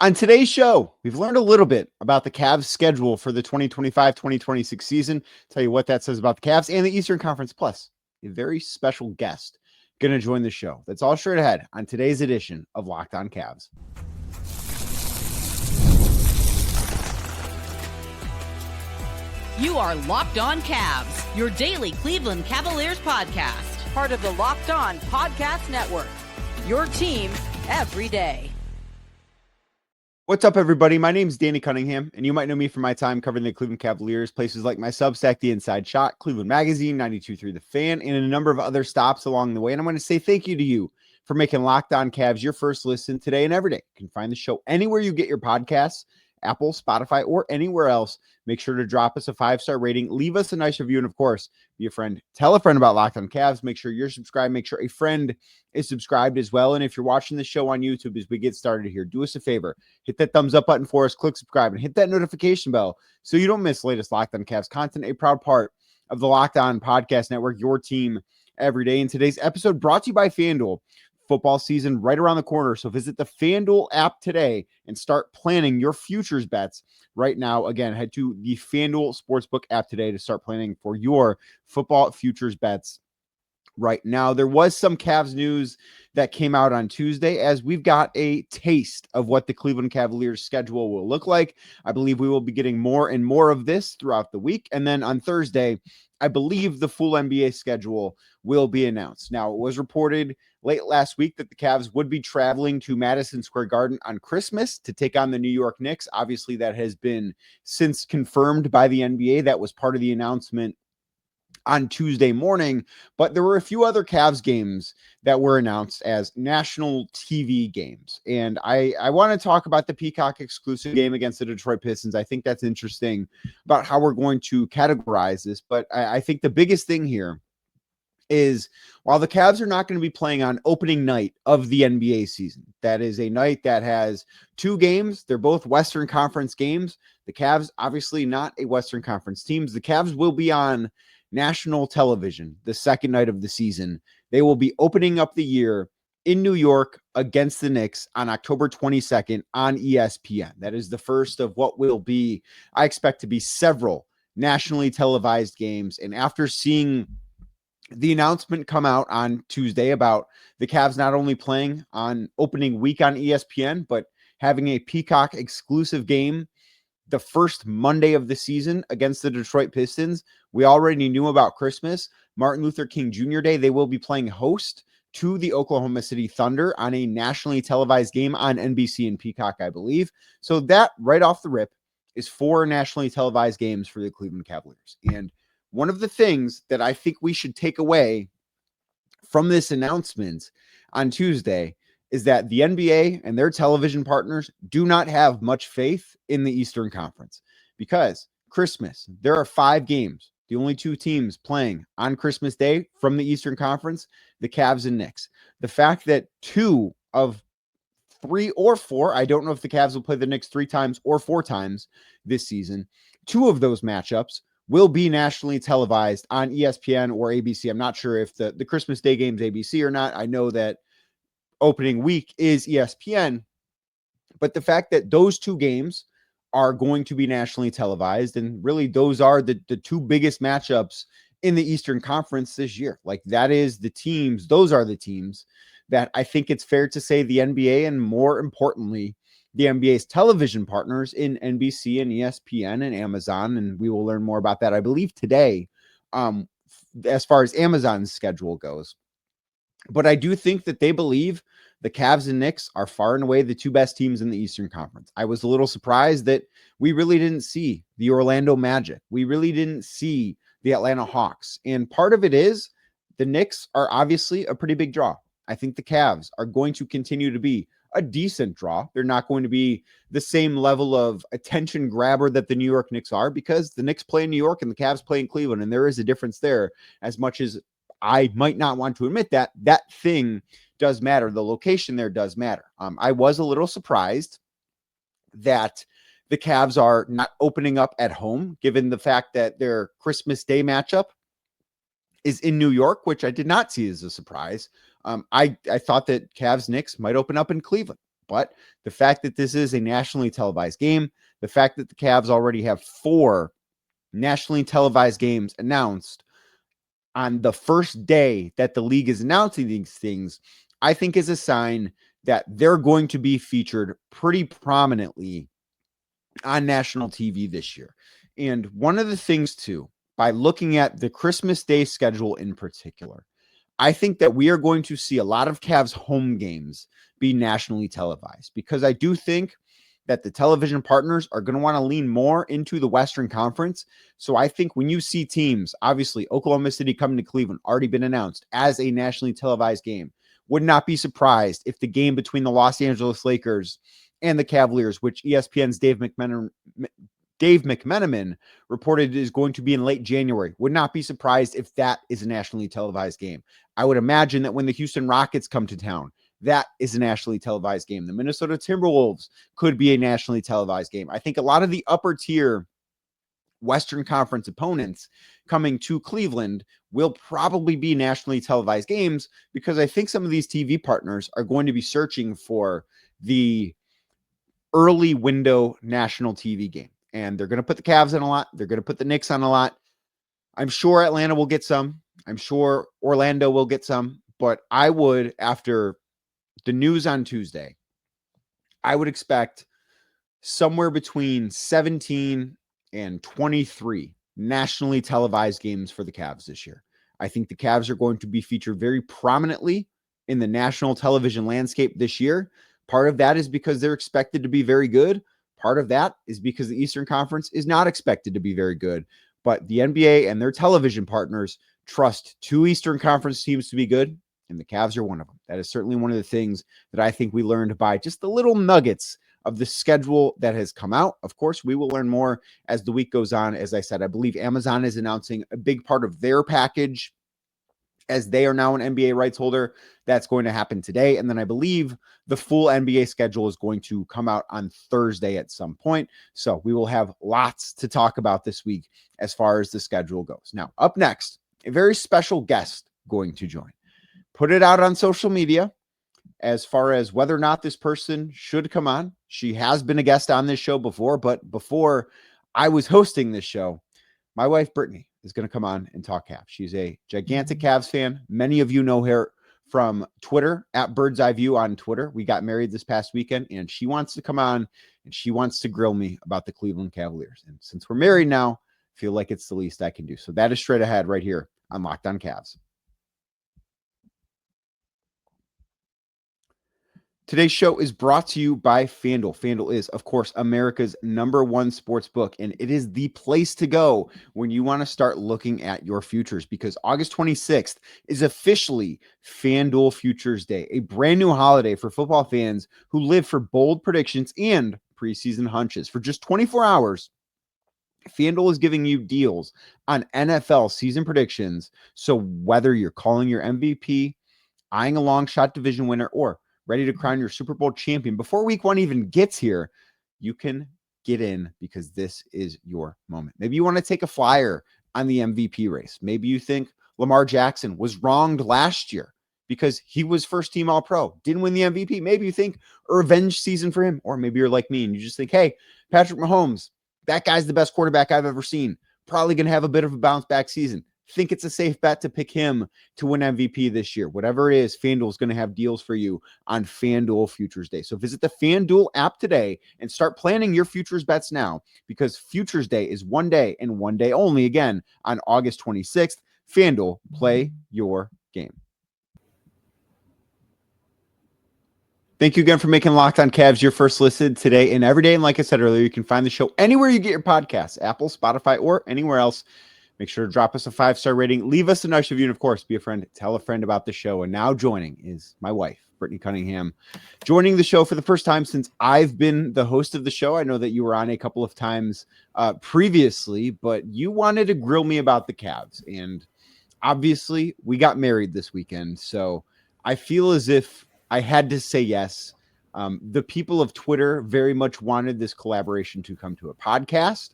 On today's show, we've learned a little bit about the Cavs schedule for the 2025-2026 season. Tell you what that says about the Cavs and the Eastern Conference. Plus, a very special guest going to join the show. That's all straight ahead on today's edition of Locked On Cavs. You are Locked On Cavs, your daily Cleveland Cavaliers podcast. Part of the Locked On Podcast Network, your team every day. What's up, everybody? My name is Danny Cunningham, and you might know me from my time covering the Cleveland Cavaliers, places like my Substack, The Inside Shot, Cleveland Magazine, 92.3 The Fan, and a number of other stops along the way. And I'm going to say thank you to you for making Locked On Cavs your first listen today and every day. You can find the show anywhere you get your podcasts, Apple, Spotify, or anywhere else. Make sure to drop us a 5-star rating, leave us a nice review, and of course, be a friend. Tell a friend about Locked On Cavs. Make sure you're subscribed. Make sure a friend is subscribed as well. And if you're watching the show on YouTube as we get started here, do us a favor. Hit that thumbs up button for us, click subscribe, and hit that notification bell so you don't miss the latest Locked On Cavs content, a proud part of the Locked On Podcast Network, your team every day. In today's episode, brought to you by FanDuel. Football season right around the corner. So visit the FanDuel app today and start planning your futures bets right now. Again, head to the FanDuel Sportsbook app today to start planning for your football futures bets right now. There was some Cavs news that came out on Tuesday as we've got a taste of what the Cleveland Cavaliers schedule will look like. I believe we will be getting more and more of this throughout the week. And then on Thursday, I believe the full NBA schedule will be announced. Now, it was reported late last week that the Cavs would be traveling to Madison Square Garden on Christmas to take on the New York Knicks. Obviously, that has been since confirmed by the NBA. That was part of the announcement on Tuesday morning, but there were a few other Cavs games that were announced as national TV games. And I want to talk about the Peacock exclusive game against the Detroit Pistons. I think that's interesting about how we're going to categorize this, but I think the biggest thing here is while the Cavs are not going to be playing on opening night of the NBA season, that is a night that has two games. They're both Western Conference games. The Cavs, obviously not a Western Conference team. The Cavs will be on national television the second night of the season. They will be opening up the year in New York against the Knicks on October 22nd on ESPN. That is the first of what will be, I expect to be several nationally televised games. And after seeing the announcement come out on Tuesday about the Cavs not only playing on opening week on ESPN, but having a Peacock exclusive game the first Monday of the season against the Detroit Pistons. We already knew about Christmas, Martin Luther King Jr. Day. They will be playing host to the Oklahoma City Thunder on a nationally televised game on NBC and Peacock, I believe. So that right off the rip is 4 nationally televised games for the Cleveland Cavaliers. And one of the things that I think we should take away from this announcement on Tuesday is that the NBA and their television partners do not have much faith in the Eastern Conference because Christmas, there are 5 games. The only 2 teams playing on Christmas Day from the Eastern Conference, the Cavs and Knicks. The fact that 2 of 3 or 4, I don't know if the Cavs will play the Knicks 3 times or 4 times this season, 2 of those matchups will be nationally televised on ESPN or ABC. I'm not sure if the Christmas Day game's ABC or not. I know that opening week is ESPN, but the fact that those 2 games are going to be nationally televised, and really those are the 2 biggest matchups in the Eastern Conference this year. Like that is the teams, those are the teams that I think it's fair to say the NBA and more importantly, the NBA's television partners in NBC and ESPN and Amazon, and we will learn more about that, I believe, today, as far as Amazon's schedule goes. But I do think that they believe the Cavs and Knicks are far and away the 2 best teams in the Eastern Conference. I was a little surprised that we really didn't see the Orlando Magic. We really didn't see the Atlanta Hawks. And part of it is the Knicks are obviously a pretty big draw. I think the Cavs are going to continue to be a decent draw. They're not going to be the same level of attention grabber that the New York Knicks are because the Knicks play in New York and the Cavs play in Cleveland. And there is a difference there. As much as I might not want to admit that, that thing does matter. The location there does matter. I was a little surprised that the Cavs are not opening up at home, given the fact that their Christmas Day matchup is in New York, which I did not see as a surprise. I thought that Cavs Knicks might open up in Cleveland, But the fact that this is a nationally televised game, the fact that the Cavs already have 4 nationally televised games announced on the first day that the league is announcing these things, I think is a sign that they're going to be featured pretty prominently on national TV this year. And one of the things too, by looking at the Christmas Day schedule in particular, I think that we are going to see a lot of Cavs home games be nationally televised, because I do think that the television partners are going to want to lean more into the Western Conference. So I think when you see teams, obviously Oklahoma City coming to Cleveland, already been announced as a nationally televised game, would not be surprised if the game between the Los Angeles Lakers and the Cavaliers, which ESPN's Dave McMenamin reported is going to be in late January, would not be surprised if that is a nationally televised game. I would imagine that when the Houston Rockets come to town, that is a nationally televised game. The Minnesota Timberwolves could be a nationally televised game. I think a lot of the upper tier Western Conference opponents coming to Cleveland will probably be nationally televised games, because I think some of these TV partners are going to be searching for the early window national TV game. And they're going to put the Cavs in a lot. They're going to put the Knicks on a lot. I'm sure Atlanta will get some. I'm sure Orlando will get some. But I would, after the news on Tuesday, I would expect somewhere between 17 and 23 nationally televised games for the Cavs this year. I think the Cavs are going to be featured very prominently in the national television landscape this year. Part of that is because they're expected to be very good. Part of that is because the Eastern Conference is not expected to be very good. But the NBA and their television partners trust 2 Eastern Conference teams to be good, and the Cavs are one of them. That is certainly one of the things that I think we learned by just the little nuggets of the schedule that has come out. Of course, we will learn more as the week goes on. As I said, I believe Amazon is announcing a big part of their package, as they are now an NBA rights holder. That's going to happen today. And then I believe the full NBA schedule is going to come out on Thursday at some point. So we will have lots to talk about this week as far as the schedule goes. Now, up next, a very special guest going to join. Put it out on social media as far as whether or not this person should come on. She has been a guest on this show before, but before I was hosting this show, my wife, Brittany, is going to come on and talk Cavs. She's a gigantic Cavs fan. Many of you know her from Twitter, at Bird's Eye View on Twitter. We got married this past weekend, and she wants to come on and she wants to grill me about the Cleveland Cavaliers. And since we're married now, I feel like it's the least I can do. So that is straight ahead right here on Locked On Cavs. Today's show is brought to you by FanDuel. FanDuel is, of course, America's #1 sports book, and it is the place to go when you want to start looking at your futures, because August 26th is officially FanDuel Futures Day, a brand new holiday for football fans who live for bold predictions and preseason hunches. For just 24 hours, FanDuel is giving you deals on NFL season predictions. So whether you're calling your MVP, eyeing a long shot division winner, or ready to crown your Super Bowl champion before week 1 even gets here, you can get in, because this is your moment. Maybe you want to take a flyer on the MVP race. Maybe you think Lamar Jackson was wronged last year because he was first team All-Pro, didn't win the MVP. Maybe you think a revenge season for him, or maybe you're like me and you just think, hey, Patrick Mahomes, that guy's the best quarterback I've ever seen. Probably going to have a bit of a bounce back season. Think it's a safe bet to pick him to win MVP this year. Whatever it is, FanDuel is going to have deals for you on FanDuel Futures Day. So visit the FanDuel app today and start planning your futures bets now, because Futures Day is one day and one day only, again, on August 26th. FanDuel, play your game. Thank you again for making Locked On Cavs your first listen today and every day. And like I said earlier, you can find the show anywhere you get your podcasts, Apple, Spotify, or anywhere else. Make sure to drop us a 5-star rating. Leave us a nice review. And, of course, be a friend. Tell a friend about the show. And now joining is my wife, Brittany Cunningham, joining the show for the first time since I've been the host of the show. I know that you were on a couple of times previously, but you wanted to grill me about the Cavs. And obviously, we got married this weekend. So I feel as if I had to say yes. The people of Twitter very much wanted this collaboration to come to a podcast.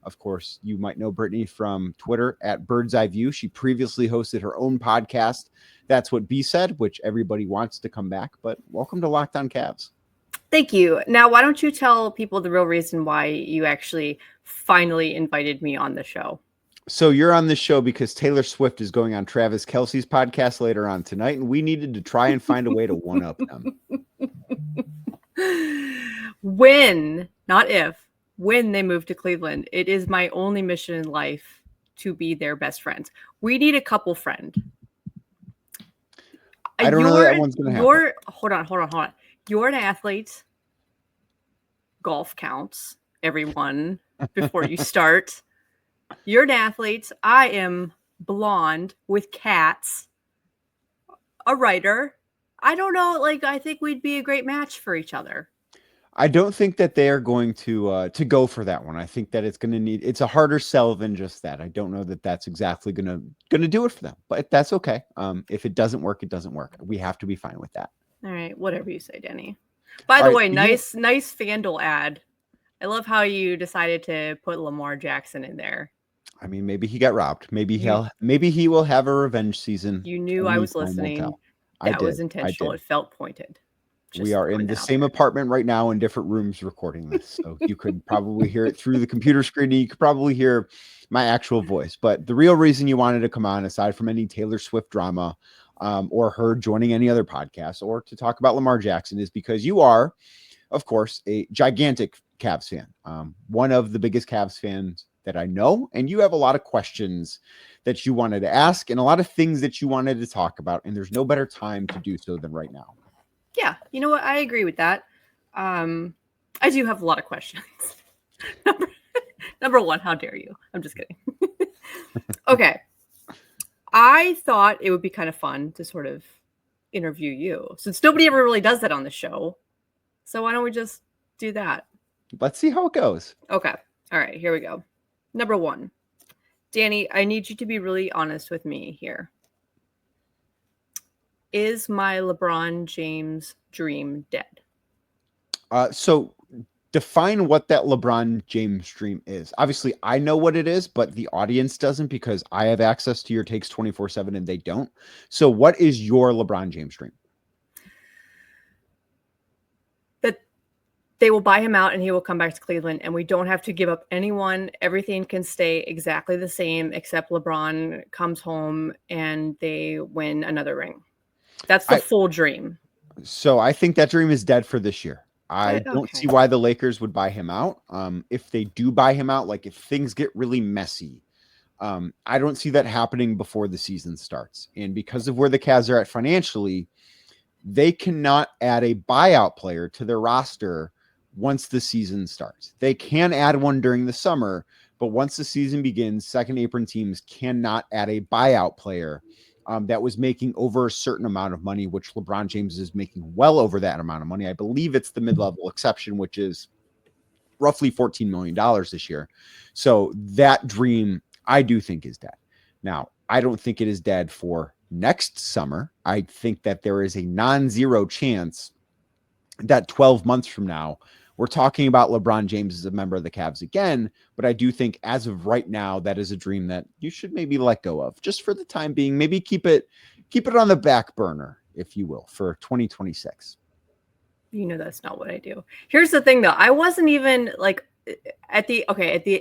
Of course, you might know Brittany from Twitter at Bird's Eye View. She previously hosted her own podcast, That's What B Said, which everybody wants to come back. But welcome to Locked On Cavs. Thank you. Now, why don't you tell people the real reason why you actually finally invited me on the show? So you're on this show because Taylor Swift is going on Travis Kelce's podcast later on tonight, and we needed to try and find a way to one-up them. When, not if, when they move to Cleveland, it is my only mission in life to be their best friends. We need a couple friend. I don't know that one's going to happen. Hold on. You're an athlete. Golf counts, everyone, before you start. You're an athlete. I am blonde with cats. A writer. I don't know. Like, I think we'd be a great match for each other. I don't think that they are going to go for that one. I think that it's a harder sell than just that. I don't know that that's exactly gonna do it for them, but that's okay. If it doesn't work, it doesn't work. We have to be fine with that. All right, whatever you say, Danny. By the way, nice FanDuel ad. I love how you decided to put Lamar Jackson in there. I mean, maybe he got robbed. Maybe he will have a revenge season. You knew I was listening. That was intentional. It felt pointed. We are in the same apartment right now in different rooms recording this. So you could probably hear it through the computer screen. And you could probably hear my actual voice. But the real reason you wanted to come on, aside from any Taylor Swift drama or her joining any other podcast or to talk about Lamar Jackson, is because you are, of course, a gigantic Cavs fan. One of the biggest Cavs fans that I know. And you have a lot of questions that you wanted to ask and a lot of things that you wanted to talk about. And there's no better time to do so than right now. Yeah, you know what? I agree with that. I do have a lot of questions. Number one, how dare you? I'm just kidding. Okay. I thought it would be kind of fun to sort of interview you, since nobody ever really does that on the show. So why don't we just do that? Let's see how it goes. Okay. All right, here we go. Number one. Danny, I need you to be really honest with me here. Is my LeBron James dream dead? So define what that LeBron James dream is. Obviously, I know what it is, but the audience doesn't because I have access to your takes 24/7 and they don't. So what is your LeBron James dream? That they will buy him out and he will come back to Cleveland and we don't have to give up anyone. Everything can stay exactly the same except LeBron comes home and they win another ring. That's the full dream. So I think that dream is dead for this year. I don't see why the Lakers would buy him out. If they do buy him out, like if things get really messy, I don't see that happening before the season starts. And because of where the Cavs are at financially, they cannot add a buyout player to their roster once the season starts. They can add one during the summer, but once the season begins, second apron teams cannot add a buyout player that was making over a certain amount of money, which LeBron James is making well over that amount of money. I believe it's the mid-level exception, which is roughly $14 million this year. So that dream, I do think is dead. Now, I don't think it is dead for next summer. I think that there is a non-zero chance that 12 months from now, we're talking about LeBron James as a member of the Cavs again, but I do think as of right now, that is a dream that you should maybe let go of just for the time being. Maybe keep it on the back burner, if you will, for 2026. You know, that's not what I do. Here's the thing though. I wasn't even like at the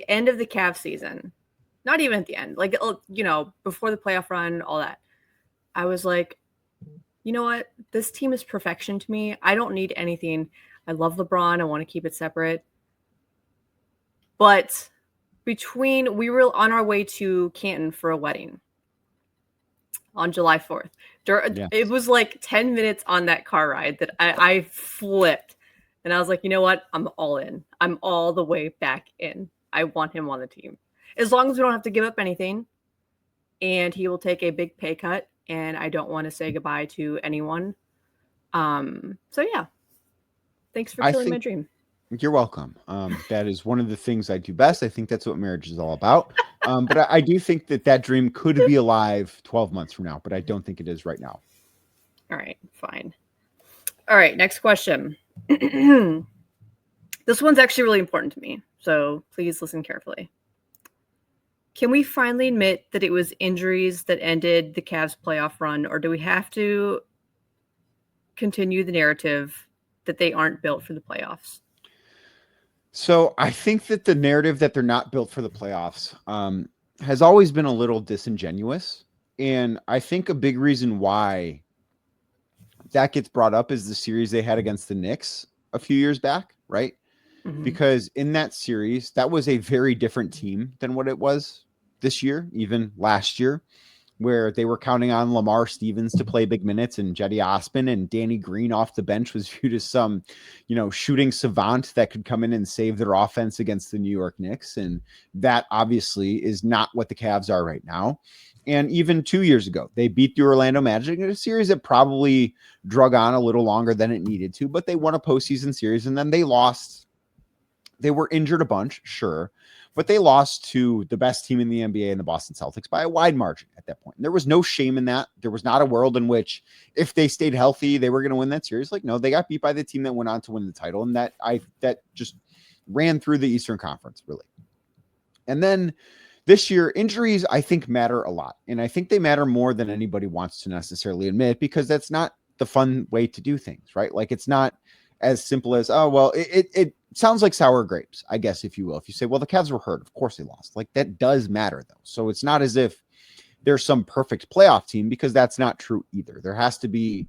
end of the Cavs season, not even at the end, like, you know, before the playoff run, all that. I was like, you know what? This team is perfection to me. I don't need anything. I love LeBron. I want to keep it separate. But we were on our way to Canton for a wedding on July 4th. It was like 10 minutes on that car ride that I flipped. And I was like, you know what? I'm all in. I'm all the way back in. I want him on the team. As long as we don't have to give up anything. And he will take a big pay cut. And I don't want to say goodbye to anyone. So yeah. Thanks for killing my dream. You're welcome. That is one of the things I do best. I think that's what marriage is all about. But I do think that dream could be alive 12 months from now, but I don't think it is right now. All right, fine. All right, next question. This one's actually really important to me, so please listen carefully. Can we finally admit that it was injuries that ended the Cavs playoff run, or do we have to continue the narrative that they aren't built for the playoffs? So I think that the narrative that they're not built for the playoffs has always been a little disingenuous. And I think a big reason why that gets brought up is the series they had against the Knicks a few years back, right? Mhm. Because in that series, that was a very different team than what it was this year, even last year, where they were counting on Lamar Stevens to play big minutes and Jetty Osman, and Danny Green off the bench was viewed as some, shooting savant that could come in and save their offense against the New York Knicks. And that obviously is not what the Cavs are right now. And even 2 years ago, they beat the Orlando Magic in a series that probably drug on a little longer than it needed to, but they won a postseason series and then they lost. They were injured a bunch, sure, but they lost to the best team in the NBA and the Boston Celtics by a wide margin at that point. And there was no shame in that. There was not a world in which if they stayed healthy, they were going to win that series. Like, no, they got beat by the team that went on to win the title. And that just ran through the Eastern Conference, really. And then this year, injuries, I think, matter a lot. And I think they matter more than anybody wants to necessarily admit, because that's not the fun way to do things, right? Like, it's not as simple as, oh, well, it sounds like sour grapes, I guess, if you will. If you say, well, the Cavs were hurt, of course they lost. Like, that does matter, though. So it's not as if there's some perfect playoff team, because that's not true either. There has to be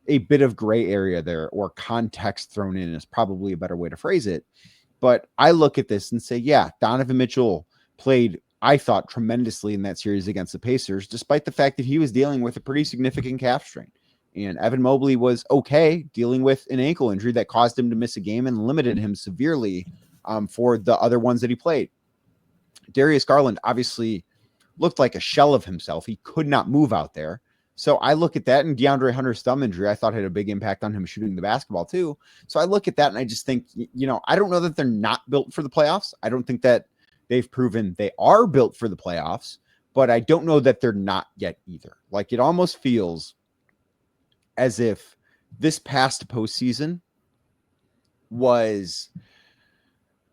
a bit of gray area there, or context thrown in is probably a better way to phrase it. But I look at this and say, yeah, Donovan Mitchell played, I thought, tremendously in that series against the Pacers, despite the fact that he was dealing with a pretty significant calf strain. And Evan Mobley was okay dealing with an ankle injury that caused him to miss a game and limited him severely for the other ones that he played. Darius Garland obviously looked like a shell of himself. He could not move out there. So I look at that, and DeAndre Hunter's thumb injury, I thought, had a big impact on him shooting the basketball too. So I look at that and I just think, I don't know that they're not built for the playoffs. I don't think that they've proven they are built for the playoffs, but I don't know that they're not yet either. Like, it almost feels as if this past postseason was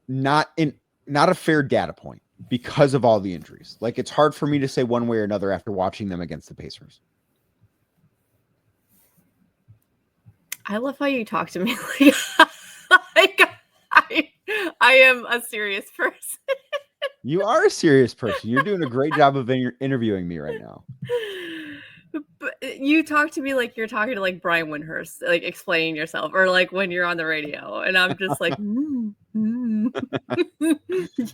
not a fair data point because of all the injuries. Like, it's hard for me to say one way or another after watching them against the Pacers. I love how you talk to me like I am a serious person. You are a serious person. You're doing a great job of interviewing me right now. But you talk to me like you're talking to like Brian Windhurst, like explaining yourself, or like when you're on the radio, and I'm just like,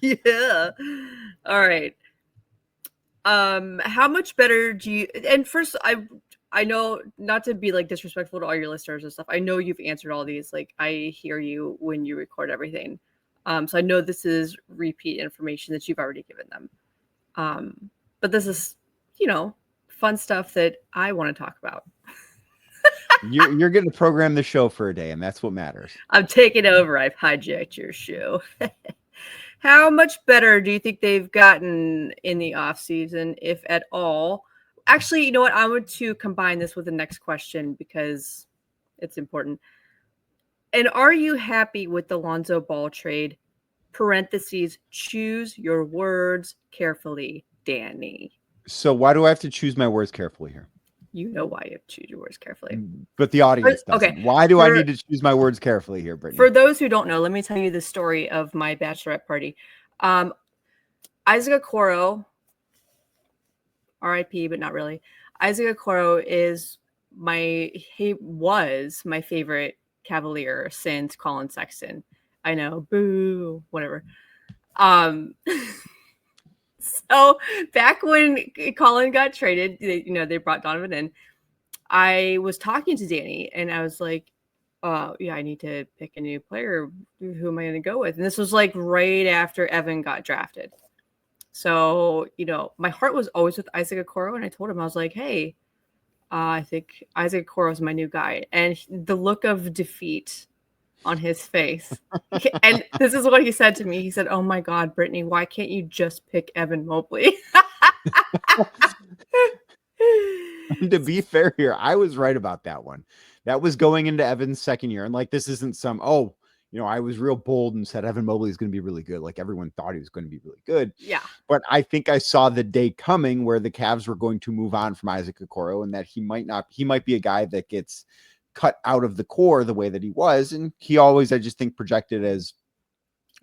yeah. All right. How much better do you? And first, I know, not to be like disrespectful to all your listeners and stuff, I know you've answered all these. Like, I hear you when you record everything. So I know this is repeat information that you've already given them. But this is, fun stuff that I want to talk about. You're going to program the show for a day, and that's what matters. I'm taking over. I've hijacked your show. How much better do you think they've gotten in the offseason, if at all? Actually, you know what? I want to combine this with the next question because it's important. And are you happy with the Lonzo Ball trade? Parentheses, choose your words carefully, Danny. So why do I have to choose my words carefully here? You know why you have to choose your words carefully. But the audience doesn't. Okay. Why do I need to choose my words carefully here, Brittany? For those who don't know, let me tell you the story of my bachelorette party. Isaac Okoro, RIP, but not really. Isaac Okoro was my favorite Cavalier since Colin Sexton. I know, boo, whatever. So back when Colin got traded, they brought Donovan in. I was talking to Danny and I was like, I need to pick a new player. Who am I going to go with? And this was like right after Evan got drafted. So, my heart was always with Isaac Okoro. And I told him, I was like, hey, I think Isaac Okoro is my new guy. And the look of defeat on his face. And this is what he said to me. He said, oh my God, Brittany, why can't you just pick Evan Mobley? To be fair here, I was right about that one. That was going into Evan's second year. And like, this isn't some, I was real bold and said Evan Mobley is going to be really good. Like, everyone thought he was going to be really good. Yeah. But I think I saw the day coming where the Cavs were going to move on from Isaac Okoro, and that he might be a guy that gets cut out of the core the way that he was. And he always, I just think, projected as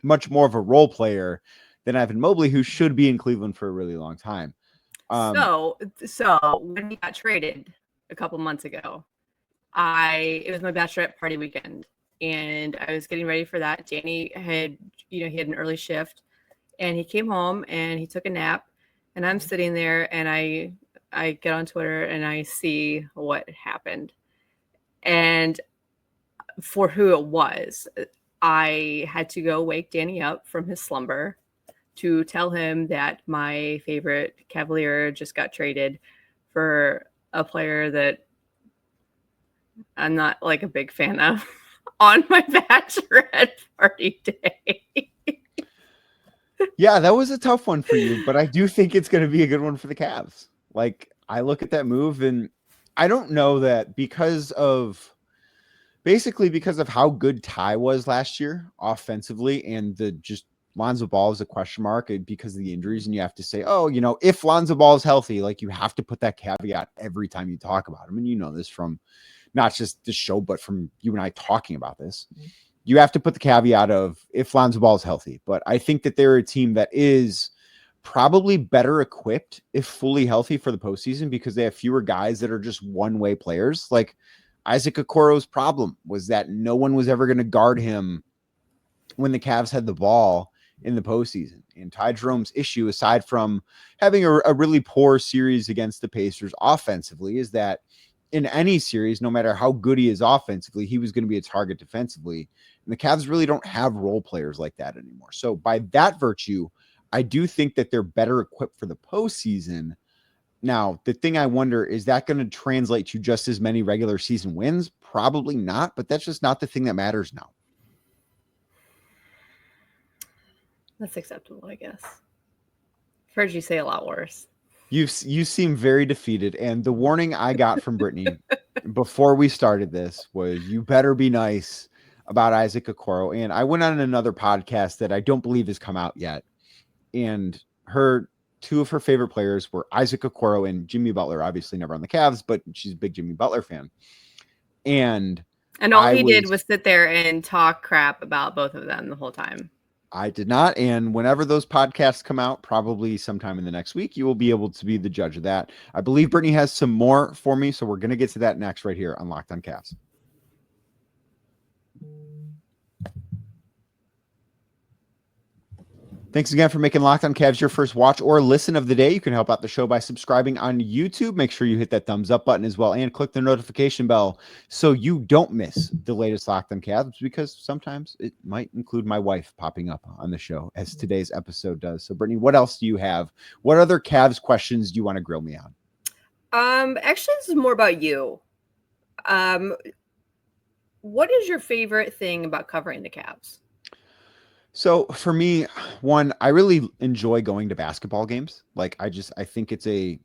much more of a role player than Evan Mobley, who should be in Cleveland for a really long time. So when he got traded a couple months ago, it was my bachelorette party weekend, and I was getting ready for that. Danny had, he had an early shift, and he came home and he took a nap, and I'm sitting there, and I get on Twitter and I see what happened. And for who it was, I had to go wake Danny up from his slumber to tell him that my favorite Cavalier just got traded for a player that I'm not like a big fan of on my bachelorette party day. Yeah, that was a tough one for you, but I do think it's going to be a good one for the Cavs. Like, I look at that move, and I don't know that because of how good Ty was last year offensively, and the just Lonzo Ball is a question mark because of the injuries. And you have to say, oh, if Lonzo Ball is healthy, like, you have to put that caveat every time you talk about him. And this from not just this show, but from you and I talking about this. You have to put the caveat of if Lonzo Ball is healthy. But I think that they're a team that is probably better equipped if fully healthy for the postseason, because they have fewer guys that are just one-way players. Like, Isaac Okoro's problem was that no one was ever going to guard him when the Cavs had the ball in the postseason. And Ty Jerome's issue, aside from having a really poor series against the Pacers offensively, is that in any series, no matter how good he is offensively, he was going to be a target defensively. And the Cavs really don't have role players like that anymore. So by that virtue, I do think that they're better equipped for the postseason. Now, the thing I wonder, is that going to translate to just as many regular season wins? Probably not, but that's just not the thing that matters now. That's acceptable, I guess. I've heard you say a lot worse. You seem very defeated, and the warning I got from Brittany before we started this was, you better be nice about Isaac Okoro. And I went on another podcast that I don't believe has come out yet, and two of her favorite players were Isaac Okoro and Jimmy Butler. Obviously never on the Cavs, but she's a big Jimmy Butler fan. And all he did was sit there and talk crap about both of them the whole time. I did not. And whenever those podcasts come out, probably sometime in the next week, you will be able to be the judge of that. I believe Brittany has some more for me, so we're going to get to that next right here on Locked on Cavs. Thanks again for making Locked on Cavs your first watch or listen of the day. You can help out the show by subscribing on YouTube. Make sure you hit that thumbs up button as well, and click the notification bell so you don't miss the latest Locked on Cavs, because sometimes it might include my wife popping up on the show, as today's episode does. So, Brittany, what else do you have? What other Cavs questions do you want to grill me on? Actually, this is more about you. What is your favorite thing about covering the Cavs? So for me, one, I really enjoy going to basketball games. Like, I think the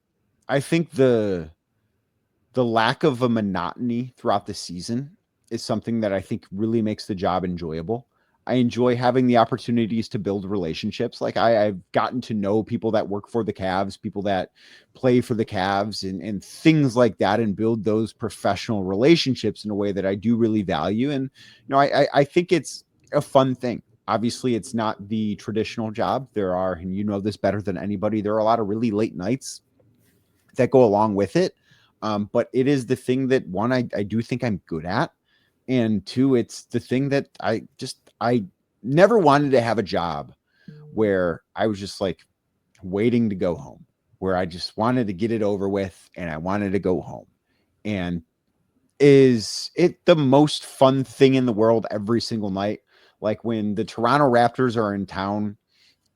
lack of a monotony throughout the season is something that I think really makes the job enjoyable. I enjoy having the opportunities to build relationships. Like, I've gotten to know people that work for the Cavs, people that play for the Cavs, and things like that, and build those professional relationships in a way that I do really value. And, I think it's a fun thing. Obviously, it's not the traditional job. There are, and you know this better than anybody, there are a lot of really late nights that go along with it. But it is the thing that, one, I do think I'm good at. And two, it's the thing that I never wanted to have a job where I was just like waiting to go home, where I just wanted to get it over with and I wanted to go home. And is it the most fun thing in the world every single night? Like, when the Toronto Raptors are in town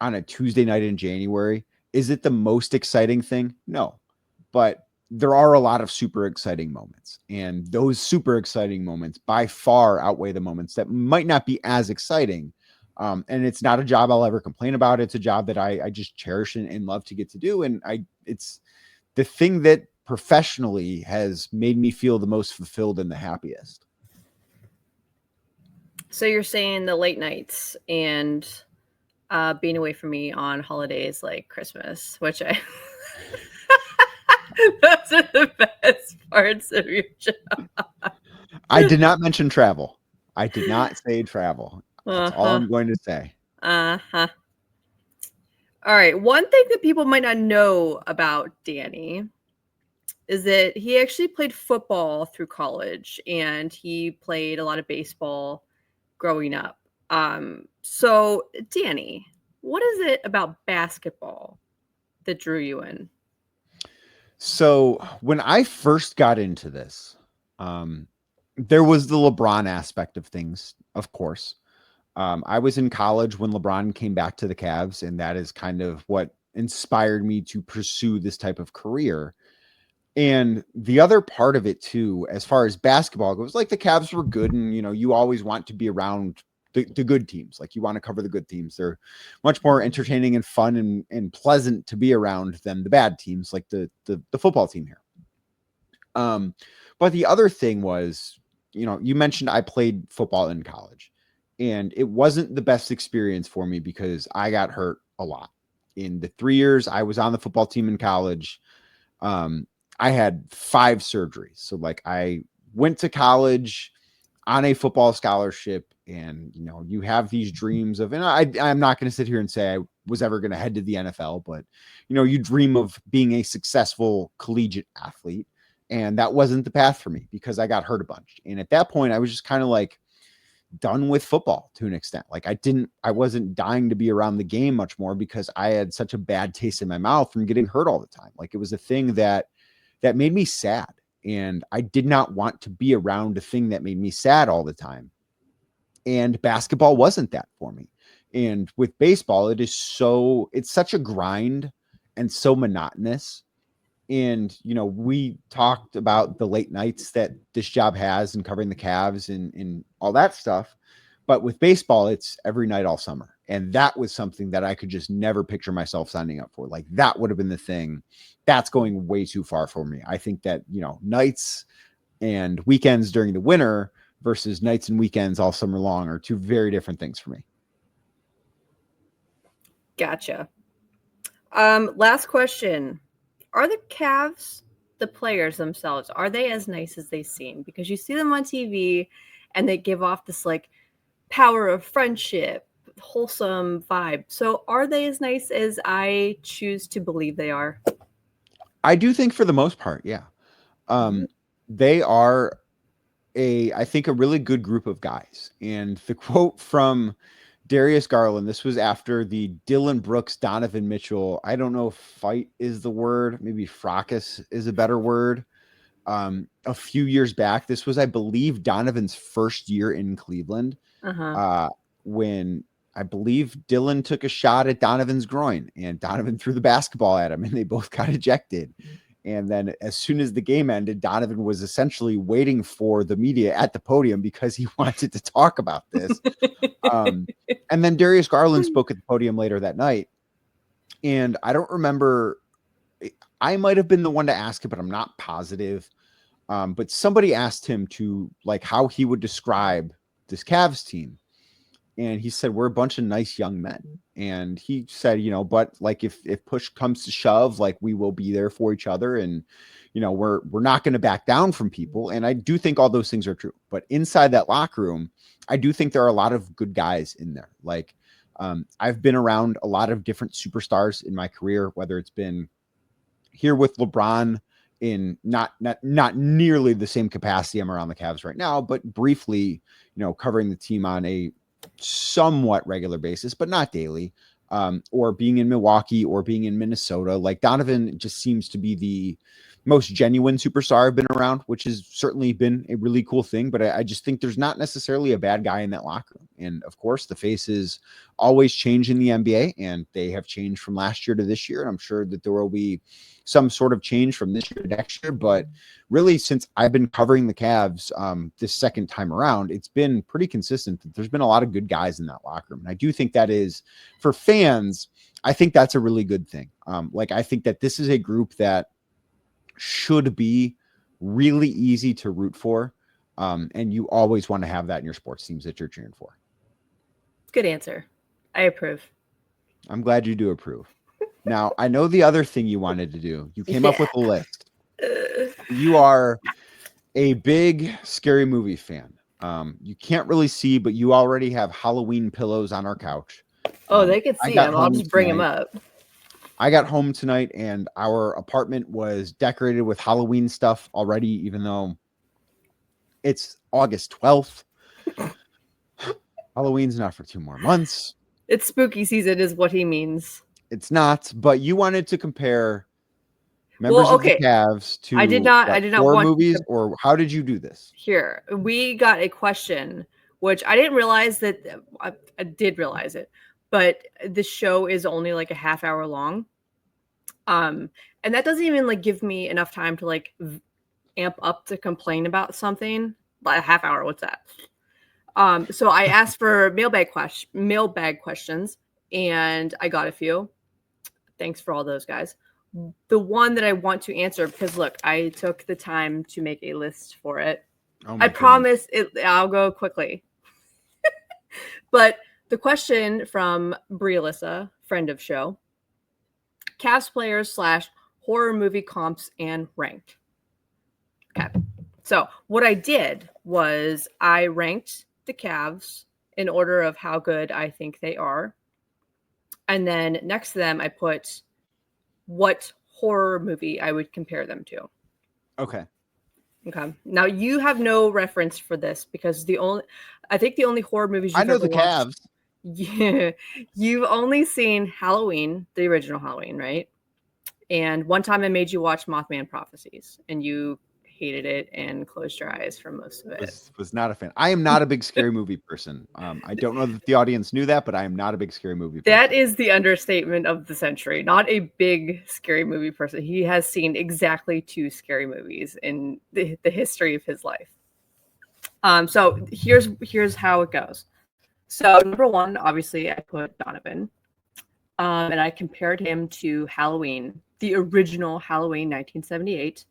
on a Tuesday night in January, is it the most exciting thing? No, but there are a lot of super exciting moments, and those super exciting moments by far outweigh the moments that might not be as exciting. And it's not a job I'll ever complain about. It's a job that I just cherish and love to get to do. And it's the thing that professionally has made me feel the most fulfilled and the happiest. So you're saying the late nights and being away from me on holidays like Christmas, which I those are the best parts of your job. I did not mention travel. I did not say travel. That's all Uh-huh. I'm going to say. Uh-huh. All right. One thing that people might not know about Danny is that he actually played football through college and he played a lot of baseball growing up. So Danny, what is it about basketball that drew you in? So when I first got into this, there was the LeBron aspect of things, of course. I was in college when LeBron came back to the Cavs, and that is kind of what inspired me to pursue this type of career. And the other part of it too, as far as basketball goes, like the Cavs were good, and you always want to be around the good teams. Like you want to cover the good teams. They're much more entertaining and fun and pleasant to be around than the bad teams, like the football team here. But the other thing was, you mentioned I played football in college, and it wasn't the best experience for me because I got hurt a lot. In the 3 years I was on the football team in college, I had 5 surgeries. So like I went to college on a football scholarship, and you have these dreams of, and I'm not going to sit here and say I was ever going to head to the NFL, but you dream of being a successful collegiate athlete. And that wasn't the path for me because I got hurt a bunch. And at that point I was just kind of like done with football to an extent. Like I wasn't dying to be around the game much more because I had such a bad taste in my mouth from getting hurt all the time. Like it was a thing that made me sad, and I did not want to be around a thing that made me sad all the time. And basketball wasn't that for me. And with baseball, it's such a grind and so monotonous. And, we talked about the late nights that this job has and covering the Cavs and all that stuff. But with baseball, it's every night all summer. And that was something that I could just never picture myself signing up for. Like that would have been the thing. That's going way too far for me. I think that, nights and weekends during the winter versus nights and weekends all summer long are two very different things for me. Gotcha. Last question. Are the Cavs, the players themselves, are they as nice as they seem? Because you see them on TV and they give off this like power of friendship, wholesome vibe. So are they as nice as I choose to believe they are? I do think for the most part, yeah. They are I think a really good group of guys. And the quote from Darius Garland, this was after the Dylan Brooks, Donovan Mitchell, I don't know if fight is the word, maybe fracas is a better word. A few years back, this was, I believe, Donovan's first year in Cleveland, when I believe Dylan took a shot at Donovan's groin and Donovan threw the basketball at him and they both got ejected. And then as soon as the game ended, Donovan was essentially waiting for the media at the podium because he wanted to talk about this. And then Darius Garland spoke at the podium later that night. And I don't remember, I might have been the one to ask it, but I'm not positive. But somebody asked him to like how he would describe this Cavs team. And he said, we're a bunch of nice young men. And he said, but like if push comes to shove, like we will be there for each other. And, we're not going to back down from people. And I do think all those things are true. But inside that locker room, I do think there are a lot of good guys in there. Like I've been around a lot of different superstars in my career, whether it's been here with LeBron in not nearly the same capacity I'm around the Cavs right now, but briefly, covering the team on a somewhat regular basis, but not daily, or being in Milwaukee or being in Minnesota. Like Donovan just seems to be the most genuine superstar I've been around, which has certainly been a really cool thing. But I just think there's not necessarily a bad guy in that locker room. And of course, the faces always change in the NBA, and they have changed from last year to this year. And I'm sure that there will be some sort of change from this year to next year. But really, since I've been covering the Cavs this second time around, it's been pretty consistent that there's been a lot of good guys in that locker room. And I do think that is, for fans, I think that's a really good thing. I think that this is a group that should be really easy to root for. And you always want to have that in your sports teams that you're cheering for. Good answer. I approve. I'm glad you do approve. Now, I know the other thing you wanted to do. You came up with a list. You are a big scary movie fan. You can't really see, but you already have Halloween pillows on our couch. Oh, they could I see got them. I'll home just bring them tonight. up. I got home tonight and our apartment was decorated with Halloween stuff already, even though it's August 12th. Halloween's not for 2 more months. It's spooky season is what he means. It's not, but you wanted to compare members of the Cavs to I did not horror want movies, or how did you do this? Here, we got a question, which I didn't realize that I did realize it, but the show is only like a half hour long. And that doesn't even like give me enough time to like amp up to complain about something. Like a half hour, what's that? So I asked for mailbag questions, and I got a few. Thanks for all those, guys. The one that I want to answer, because look, I took the time to make a list for it. I promise I'll go quickly. But the question from Brie Alyssa, friend of show, Cavs players / horror movie comps and ranked. Okay. So what I did was I ranked the Cavs in order of how good I think they are. And then next to them, I put what horror movie I would compare them to. Okay. Now you have no reference for this because I think the only horror movies I know the Cavs. Yeah, you've only seen Halloween, the original Halloween, right? And one time I made you watch Mothman Prophecies, and you hated it and closed your eyes for most of it. Was not a fan. I am not a big scary movie person. I don't know that the audience knew that, but I am not a big scary movie person. That is the understatement of the century. Not a big scary movie person. He has seen exactly 2 scary movies in the history of his life. So here's how it goes. So number 1, obviously, I put Donovan. And I compared him to Halloween, the original Halloween 1978.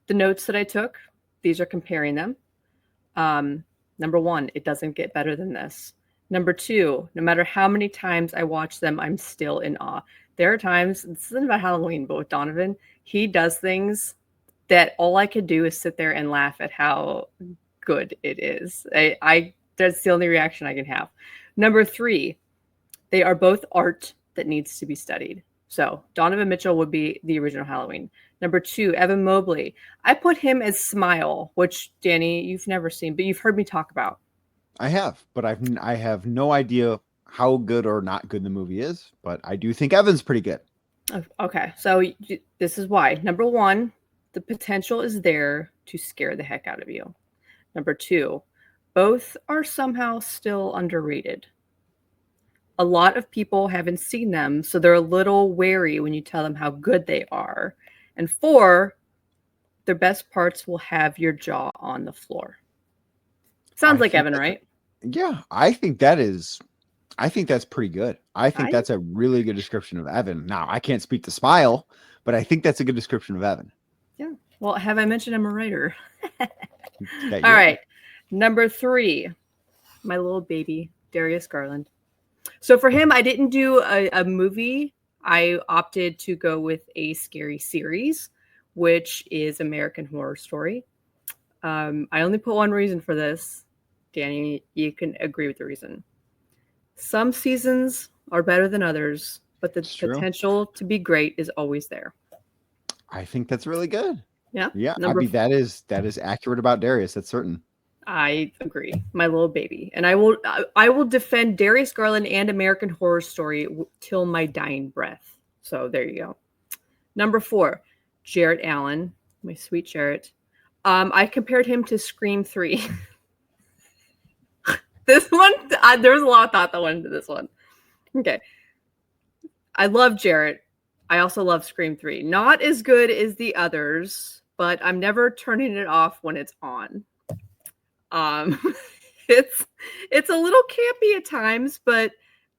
The notes that I took, these are comparing them. Number 1, it doesn't get better than this. Number 2, no matter how many times I watch them, I'm still in awe. There are times, this isn't about Halloween, but with Donovan, he does things that all I could do is sit there and laugh at how good it is. That's the only reaction I can have. Number 3, they are both art that needs to be studied. So Donovan Mitchell would be the original Halloween. Number 2, Evan Mobley. I put him as Smile, which, Danny, you've never seen, but you've heard me talk about. I have, but I have no idea how good or not good the movie is, but I do think Evan's pretty good. Okay, so this is why. Number 1, the potential is there to scare the heck out of you. Number 2, both are somehow still underrated. A lot of people haven't seen them, so they're a little wary when you tell them how good they are. And 4, their best parts will have your jaw on the floor. Sounds like Evan, right? Yeah, I think that's pretty good. I think that's a really good description of Evan. Now, I can't speak to Smile, but I think that's a good description of Evan. Yeah. Well, have I mentioned I'm a writer? All right. Number 3, my little baby, Darius Garland. So for him, I didn't do a movie. I opted to go with a scary series, which is American Horror Story. I only put one reason for this. Danny, you can agree with the reason. Some seasons are better than others, but the potential to be great is always there. I think that's really good. Yeah. Yeah. That is accurate about Darius. That's certain. I agree. My little baby. And I will defend Darius Garland and American Horror Story till my dying breath. So there you go. Number 4, Jarrett Allen, my sweet Jarrett. I compared him to Scream 3. This one, there was a lot of thought that went into this one. Okay. I love Jarrett. I also love Scream 3. Not as good as the others, but I'm never turning it off when it's on. It's a little campy at times, but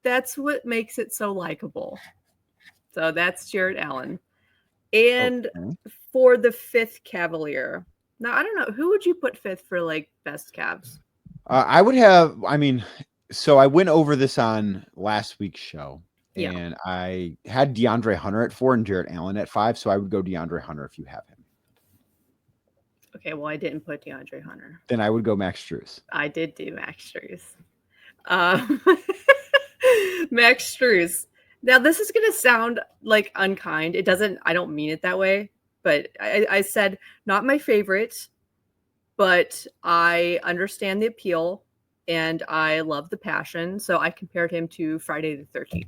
that's what makes it so likable. So that's Jarrett Allen. And for the 5th Cavalier. Now, I don't know. Who would you put 5th for like best Cavs? I would have, so I went over this on last week's show. Yeah. And I had DeAndre Hunter at 4 and Jarrett Allen at 5. So I would go DeAndre Hunter if you have him. Okay, well, I didn't put DeAndre Hunter. Then I would go Max Strus. I did do Max Strus. Max Strus. Now, this is going to sound like unkind. It doesn't, I don't mean it that way, but I said not my favorite, but I understand the appeal and I love the passion. So I compared him to Friday the 13th.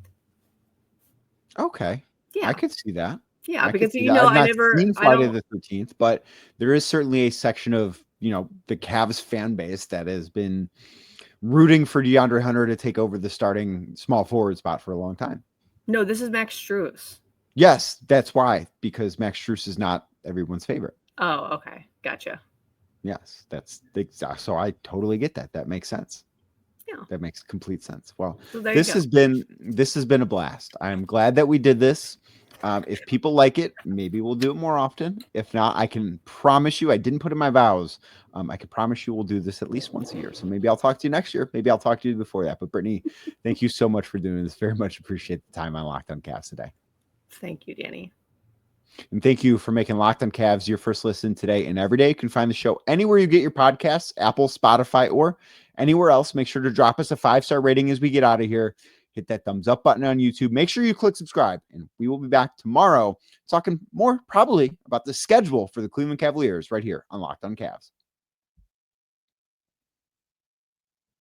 Okay. Yeah. I could see that. Yeah, I because could see you that. know, I've not I never seen I Friday don't the 13th, but there is certainly a section of, the Cavs fan base that has been rooting for DeAndre Hunter to take over the starting small forward spot for a long time. No, this is Max Strus. Yes, that's why, because Max Strus is not everyone's favorite. Oh, okay. Gotcha. Yes, that's exact. So I totally get that. That makes sense. Yeah. That makes complete sense. Well, So there this you has been a blast. I'm glad that we did this. If people like it, maybe we'll do it more often. If not, I can promise you, I didn't put in my vows. I can promise you we'll do this at least once a year. So maybe I'll talk to you next year. Maybe I'll talk to you before that. But Brittany, thank you so much for doing this. Very much appreciate the time on Locked on Cavs today. Thank you, Danny. And thank you for making Locked on Cavs your first listen today and every day. You can find the show anywhere you get your podcasts, Apple, Spotify, or anywhere else. Make sure to drop us a 5-star rating as we get out of here. Hit that thumbs up button on YouTube. Make sure you click subscribe. And we will be back tomorrow talking more probably about the schedule for the Cleveland Cavaliers right here on Locked on Cavs.